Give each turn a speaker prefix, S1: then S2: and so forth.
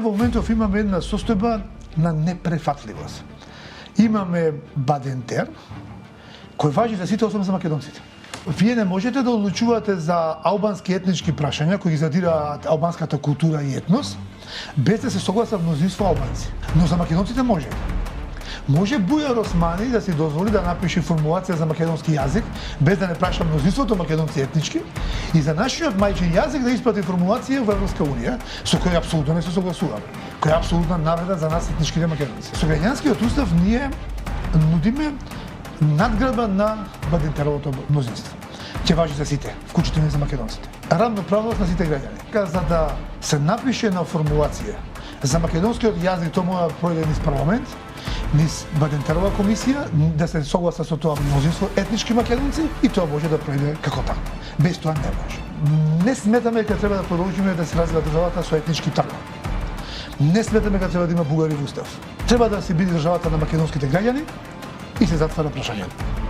S1: Во моментов имаме една состојба на непрефатливост. Имаме Бадентер, кој важи за сите освен за македонците. Вие не можете да одлучувате за албански етнички прашања кои ги задираат албанската култура и етнос, без да се согласат мнозинство албанци. Но за македонците може. Може Бујар Османи да си дозволи да напише формулација за македонски јазик, без да не праша мнозинството македонци етнички, и за нашиот мајчин јазик да испрати формулација во Европска унија, со која апсолутно не се согласуваме, која е апсолутна навреда за нас етничките македонци. Со граѓанскиот устав ние нудиме надградба на Бадентеровото мнозинство. Ќе важи за сите, вклучително и за македонците. Равноправност на сите граѓани. За да се напише една формулација за македонскиот јазик, тоа мора да пројде низ парламент, низ Бадентерова комисија, да се согласа со тоа мнозинство етнички македонци, и тоа може да пројде како така. Без тоа не може. Не сметаме дека треба да продолжиме да се развива државата со етнички тргна. Не сметаме дека треба да има бугари во устав. Треба да се биде државата на македонските граѓани и се затвара прашањето.